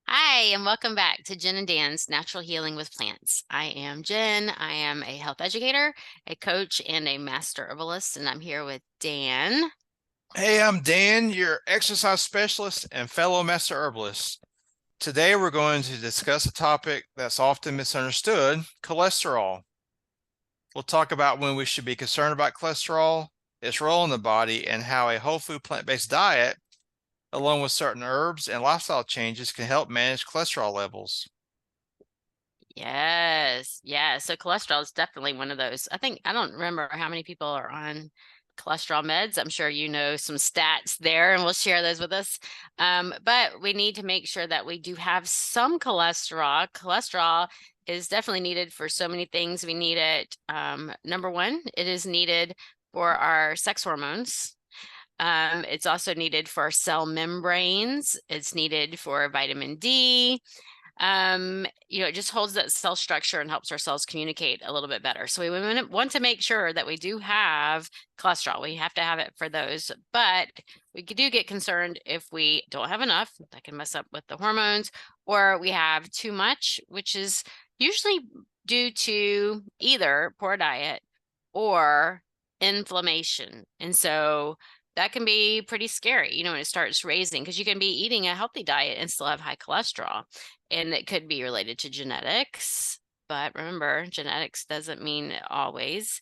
Hi, and welcome back to Jen and Dan's Natural Healing with Plants. I am Jen. I am a health educator, a coach, and a master herbalist, and I'm here with Dan. Hey, I'm Dan, your exercise specialist and fellow master herbalist. Today we're going to discuss a topic that's often misunderstood, cholesterol. We'll talk about when we should be concerned about cholesterol, its role in the body, and how a whole food plant-based diet, along with certain herbs and lifestyle changes, can help manage cholesterol levels. Yes, yeah. So cholesterol is definitely one of those. I don't remember how many people are on cholesterol meds. I'm sure you know some stats there, and we'll share those with us. But we need to make sure that we do have some cholesterol. Cholesterol is definitely needed for so many things. We need it. Number one, it is needed for our sex hormones. It's also needed for our cell membranes. It's needed for vitamin D. It just holds that cell structure and helps our cells communicate a little bit better. So we want to make sure that we do have cholesterol. We have to have it for those, but we do get concerned if we don't have enough. That can mess up with the hormones, or we have too much, which is usually due to either poor diet or inflammation. And so that can be pretty scary, when it starts raising, because you can be eating a healthy diet and still have high cholesterol. And it could be related to genetics, but remember, genetics doesn't mean always.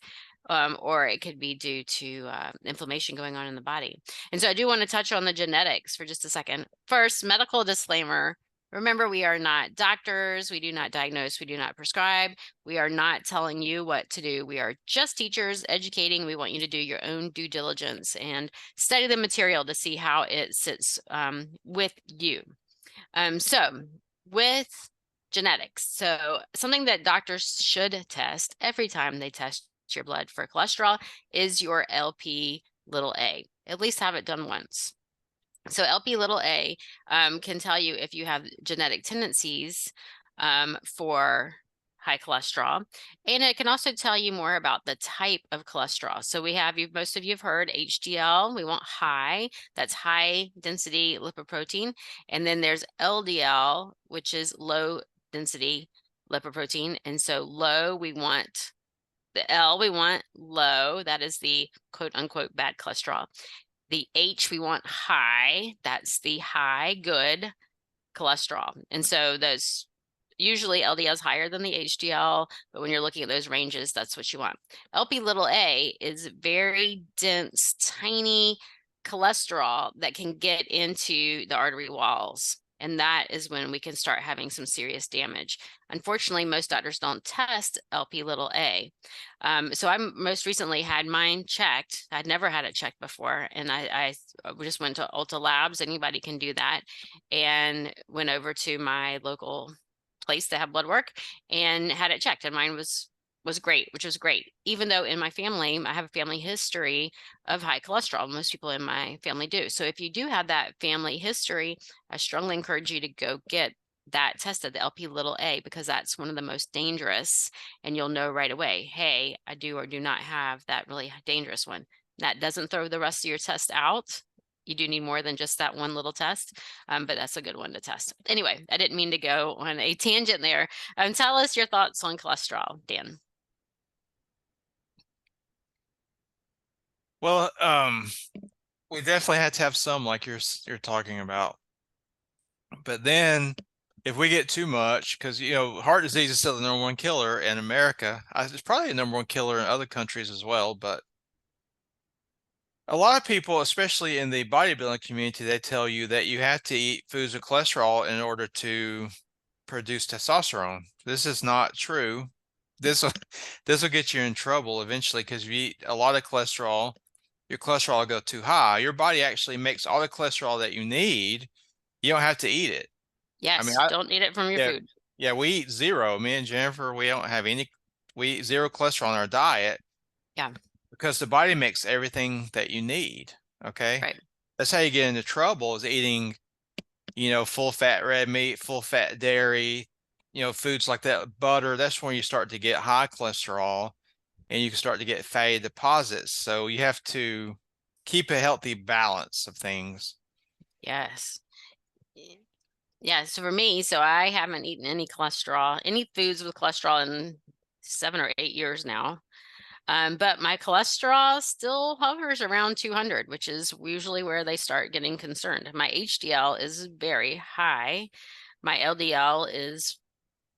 Or it could be due to inflammation going on in the body. And so I do want to touch on the genetics for just a second. First, medical disclaimer. Remember, we are not doctors. We do not diagnose. We do not prescribe. We are not telling you what to do. We are just teachers educating. We want you to do your own due diligence and study the material to see how it sits with you. So with genetics, so something that doctors should test every time they test your blood for cholesterol is your LP little a. At least have it done once. So LP little a can tell you if you have genetic tendencies for high cholesterol, and it can also tell you more about the type of cholesterol. So most of you have heard HDL. We want high. That's high density lipoprotein, and then there's LDL, which is low density lipoprotein. And so low, we want the L, we want low. That is the quote unquote bad cholesterol. The H we want high. That's the high, good cholesterol. And so those usually LDL is higher than the HDL, but when you're looking at those ranges, that's what you want. LP little a is very dense, tiny cholesterol that can get into the artery walls. And that is when we can start having some serious damage. Unfortunately, most doctors don't test LP little a. So I most recently had mine checked. I'd never had it checked before. And I just went to Ulta Labs. Anybody can do that. And went over to my local place to have blood work and had it checked. And mine was great, which was great. Even though in my family, I have a family history of high cholesterol. Most people in my family do. So if you do have that family history, I strongly encourage you to go get that tested, the LP little a, because that's one of the most dangerous. And you'll know right away, hey, I do or do not have that really dangerous one. That doesn't throw the rest of your test out. You do need more than just that one little test, but that's a good one to test. Anyway, I didn't mean to go on a tangent there. Tell us your thoughts on cholesterol, Dan. Well, we definitely had to have some like you're talking about. But then if we get too much, because heart disease is still the number one killer in America. It's probably the number one killer in other countries as well. But a lot of people, especially in the bodybuilding community, they tell you that you have to eat foods with cholesterol in order to produce testosterone. This is not true. This will this will get you in trouble eventually because if you eat a lot of cholesterol, your cholesterol will go too high. Your body actually makes all the cholesterol that you need. You don't have to eat it. I mean, Yes, don't eat it from your yeah, food. yeah, we eat zero. Me and Jennifer, we don't have any, we eat zero cholesterol in our diet Yeah, because the body makes everything that you need. Okay. right. That's how you get into trouble is eating, full fat red meat, full fat dairy, foods like that, butter. That's when you start to get high cholesterol and you can start to get fatty deposits. So you have to keep a healthy balance of things. Yes. Yeah, so for me, so I haven't eaten any cholesterol, any foods with cholesterol in 7 or 8 years now. But my cholesterol still hovers around 200, which is usually where they start getting concerned. My HDL is very high. My LDL is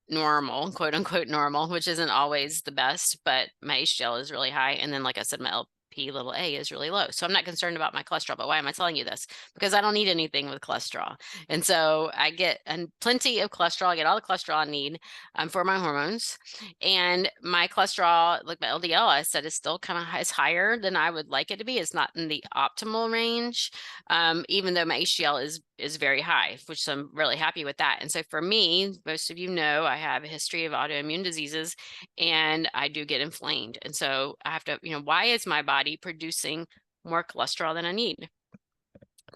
normal, quote unquote normal, which isn't always the best, but my HDL is really high. And then, like I said, my LP little a is really low. So I'm not concerned about my cholesterol. But why am I telling you this? Because I don't need anything with cholesterol. And so I get plenty of cholesterol. I get all the cholesterol I need for my hormones. And my cholesterol, like my LDL, I said is still kind of is higher than I would like it to be. It's not in the optimal range, even though my HDL is very high, which I'm really happy with that. And so for me, most of you know, I have a history of autoimmune diseases and I do get inflamed. And so I have to, why is my body producing more cholesterol than I need?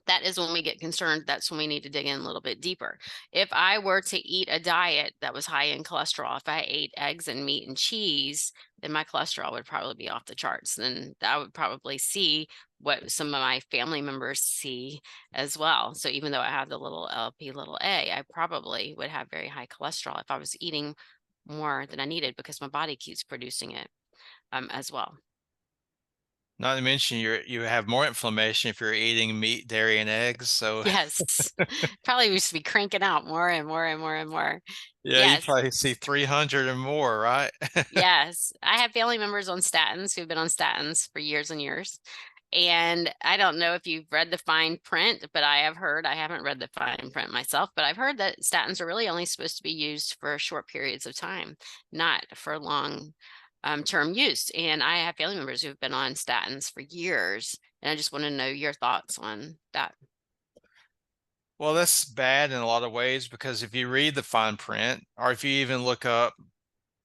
That is when we get concerned. That's when we need to dig in a little bit deeper. If I were to eat a diet that was high in cholesterol, if I ate eggs and meat and cheese, then my cholesterol would probably be off the charts. Then I would probably see what some of my family members see as well. So even though I have the little LP little a, I probably would have very high cholesterol if I was eating more than I needed because my body keeps producing it as well. Not to mention you have more inflammation if you're eating meat, dairy, and eggs. So Yes, probably we should be cranking out more and more and more and more. yeah, you Yes. probably see 300 or more, right? Yes, I have family members on statins who've been on statins for years and years. And I don't know if you've read the fine print, but I have heard, I haven't read the fine print myself, but I've heard that statins are really only supposed to be used for short periods of time, not for long term use. And I have family members who've been on statins for years. And I just want to know your thoughts on that. Well, that's bad in a lot of ways because if you read the fine print or if you even look up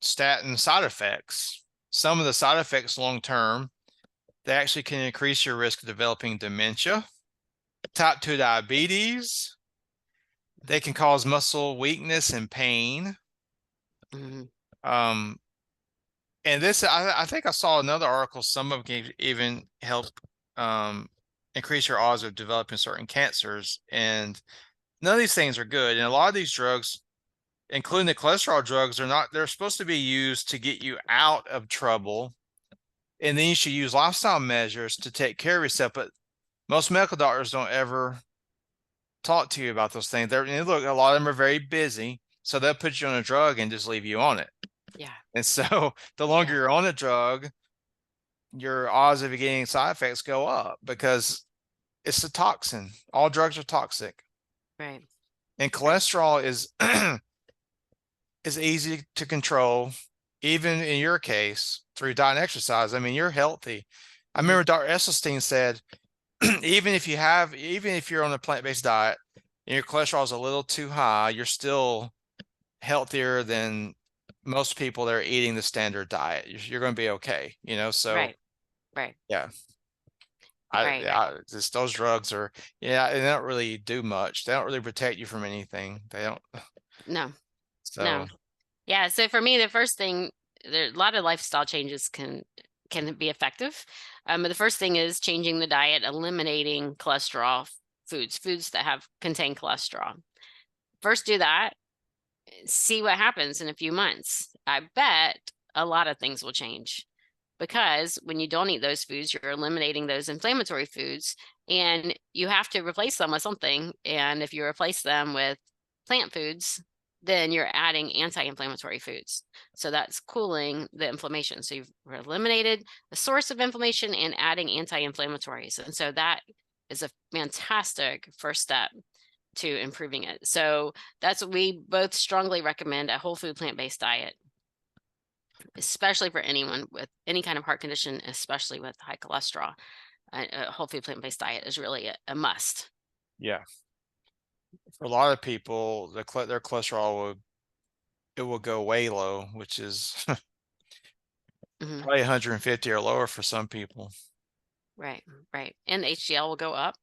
statin side effects, some of the side effects long term, they actually can increase your risk of developing dementia, type 2 diabetes. They can cause muscle weakness and pain. Mhm. Um, and this, I think I saw another article. Some of them can even help um, increase your odds of developing certain cancers. And none of these things are good. And a lot of these drugs, including the cholesterol drugs, they're supposed to be used to get you out of trouble. And then you should use lifestyle measures to take care of yourself. But most medical doctors don't ever talk to you about those things. Look, a lot of them are very busy. So they'll put you on a drug and just leave you on it. Yeah, And so the longer yeah, you're on a drug, your odds of getting side effects go up because it's a toxin. All drugs are toxic. right, And right. cholesterol is is easy to control, even in your case, through diet and exercise. I mean, you're healthy. I Hmm. remember Dr. Esselstyn said, even if you're on a plant-based diet and your cholesterol is a little too high, you're still healthier than most people that are eating the standard diet. You're going to be okay, So Right, right, yeah, right, right. just those drugs are, yeah, they don't really do much. They don't really protect you from anything. They don't. No, So no. Yeah, so for me, the first thing, there a lot of lifestyle changes can be effective. But the first thing is changing the diet, eliminating cholesterol foods that have contain cholesterol. First do that, see what happens in a few months. I bet a lot of things will change because when you don't eat those foods, you're eliminating those inflammatory foods and you have to replace them with something. And if you replace them with plant foods, then you're adding anti-inflammatory foods. So that's cooling the inflammation. So you've eliminated the source of inflammation and adding anti-inflammatories. And so that is a fantastic first step to improving it. So that's what we both strongly recommend, a whole food plant-based diet, especially for anyone with any kind of heart condition, especially with high cholesterol. A whole food plant-based diet is really a must. yeah, for a lot of people, their cholesterol will go way low, which is Hmm. probably 150 or lower for some people. Right, right. And HDL will go up,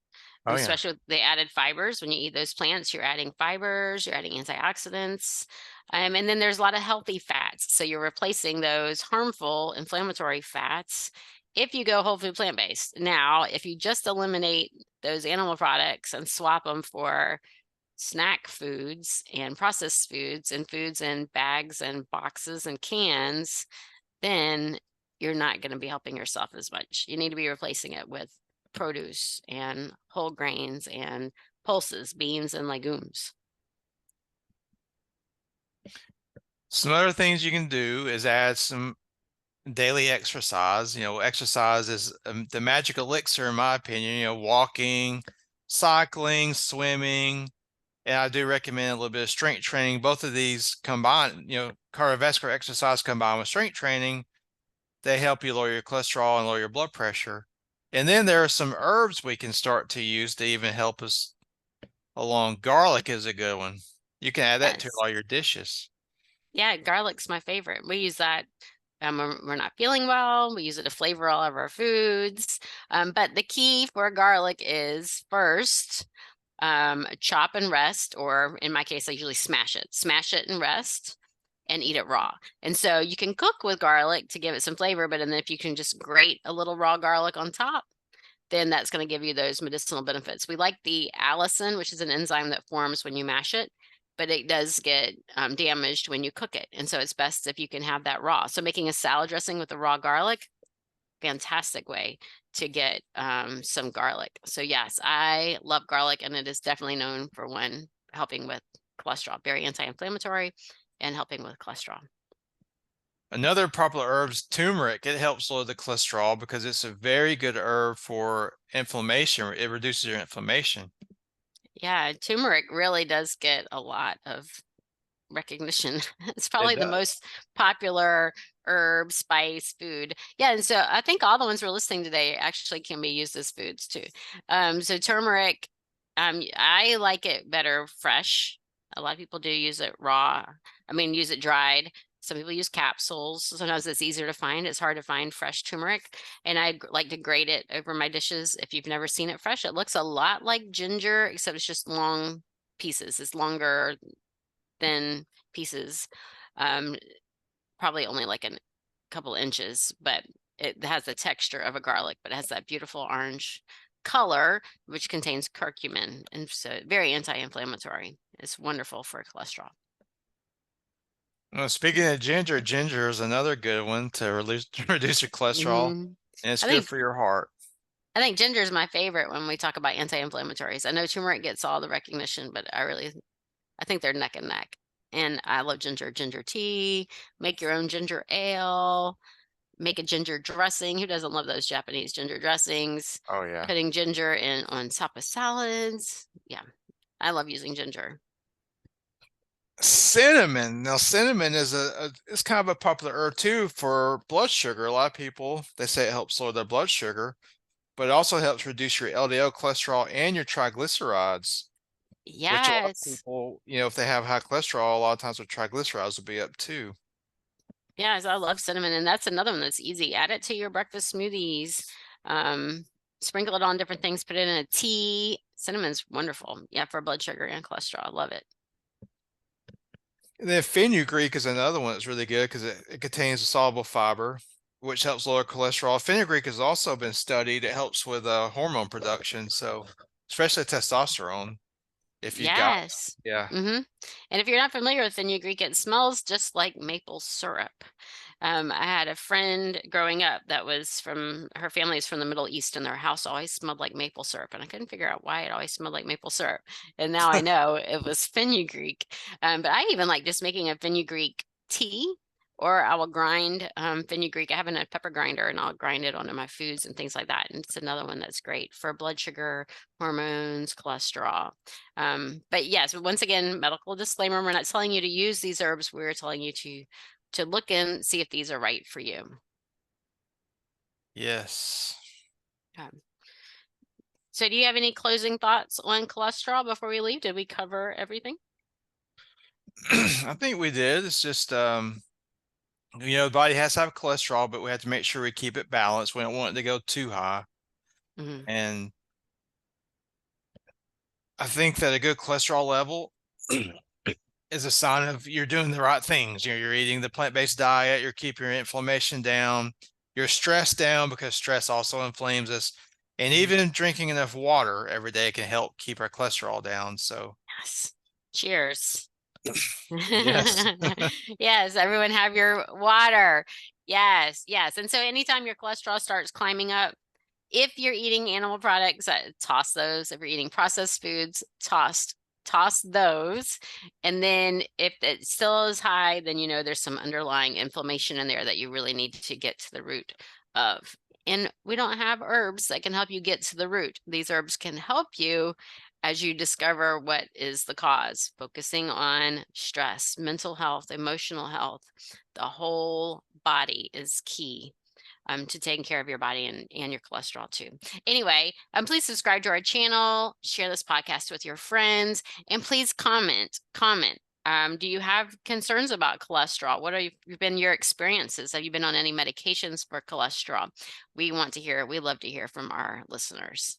Oh yeah. especially with the added fibers. When you eat those plants, you're adding fibers, you're adding antioxidants. And then there's a lot of healthy fats. So you're replacing those harmful inflammatory fats if you go whole food plant-based. Now, if you just eliminate those animal products and swap them for snack foods and processed foods and foods in bags and boxes and cans, then you're not going to be helping yourself as much. You need to be replacing it with produce and whole grains and pulses, beans and legumes. Some other things you can do is add some daily exercise. Exercise is the magic elixir, in my opinion. Walking, cycling, swimming, and I do recommend a little bit of strength training. Both of these combined, cardiovascular exercise combined with strength training, they help you lower your cholesterol and lower your blood pressure. And then there are some herbs we can start to use to even help us along. Garlic is a good one. You can add that to Yes. all your dishes. Yeah, garlic's my favorite. We use that when we're not feeling well. We use it to flavor all of our foods. But the key for garlic is first, chop and rest, or in my case, I usually smash it and rest and eat it raw. And so you can cook with garlic to give it some flavor, but then if you can just grate a little raw garlic on top, then that's going to give you those medicinal benefits. We like the allicin, which is an enzyme that forms when you mash it, but it does get damaged when you cook it. And so it's best if you can have that raw. So making a salad dressing with the raw garlic, fantastic way to get some garlic. So yes, I love garlic, and it is definitely known for one helping with cholesterol, very anti-inflammatory and helping with cholesterol. Another popular herb is turmeric. It helps lower the cholesterol because it's a very good herb for inflammation. It reduces your inflammation. Yeah, turmeric really does get a lot of recognition. It's It probably the does. most popular herb, spice, food. Yeah, and so I think all the ones we're listing today actually can be used as foods too. So turmeric, I like it better fresh. A lot of people do use it raw. I mean, use it dried. Some people use capsules. Sometimes it's easier to find. It's hard to find fresh turmeric. And I like to grate it over my dishes. If you've never seen it fresh, it looks a lot like ginger, except it's just long pieces. It's longer thin pieces, um, probably only like a couple inches, but it has the texture of a garlic, but it has that beautiful orange color, which contains curcumin, and so very anti-inflammatory. It's wonderful for cholesterol. Well, speaking of ginger, ginger is another good one to reduce your cholesterol, Mm. and it's I good think for your heart. I think ginger is my favorite when we talk about anti-inflammatories. I know turmeric gets all the recognition, but I think they're neck and neck. And I love ginger, ginger tea, make your own ginger ale, make a ginger dressing. Who doesn't love those Japanese ginger dressings? Oh yeah. Putting ginger in on top of salads. Yeah, I love using ginger. Cinnamon. Now, cinnamon is it's kind of a popular herb too for blood sugar. A lot of people, they say it helps lower their blood sugar, but it also helps reduce your LDL cholesterol and your triglycerides, which a lot of Yes. people, if they have high cholesterol, a lot of times their triglycerides will be up too. Yes, I love cinnamon. And that's another one that's easy. Add it to your breakfast smoothies. Um, Sprinkle it on different things, put it in a tea. Cinnamon's wonderful. Yeah, for blood sugar and cholesterol. I love it. And then fenugreek is another one that's really good because it contains a soluble fiber, which helps lower cholesterol. Fenugreek has also been studied. It helps with hormone production, so especially testosterone. If you've got, Yes. yeah. Mm-hmm. And if you're not familiar with fenugreek, it smells just like maple syrup. I had a friend growing up that was from her family is from the Middle East, and their house always smelled like maple syrup. And I couldn't figure out why it always smelled like maple syrup. And now I know it was fenugreek. But I even like just making a fenugreek tea, or I will grind fenugreek. I have a pepper grinder, and I'll grind it onto my foods and things like that. And it's another one that's great for blood sugar, hormones, cholesterol. But yes, once again, medical disclaimer, we're not telling you to use these herbs. We're telling you to look and see if these are right for you. Yes. Um, so do you have any closing thoughts on cholesterol before we leave? Did we cover everything? I think we did. It's just the body has to have cholesterol, but we have to make sure we keep it balanced. We don't want it to go too high. Mhm. And I think that a good cholesterol level is a sign of you're doing the right things. You're eating the plant-based diet, you're keeping your inflammation down, you're stressed down because stress also inflames us. And Mhm. even drinking enough water every day can help keep our cholesterol down. So Yes. Cheers. Yes. Yes, everyone have your water. Yes, yes. And so anytime your cholesterol starts climbing up, if you're eating animal products, toss those. If you're eating processed foods, toss those. And then if it still is high, then you know there's some underlying inflammation in there that you really need to get to the root of. And we don't have herbs that can help you get to the root. These herbs can help you as you discover what is the cause, focusing on stress, mental health, emotional health. The whole body is key to taking care of your body and your cholesterol too. Anyway, please subscribe to our channel, share this podcast with your friends, and please comment. Do you have concerns about cholesterol? What have been your experiences? Have you been on any medications for cholesterol? We want to hear, we love to hear from our listeners.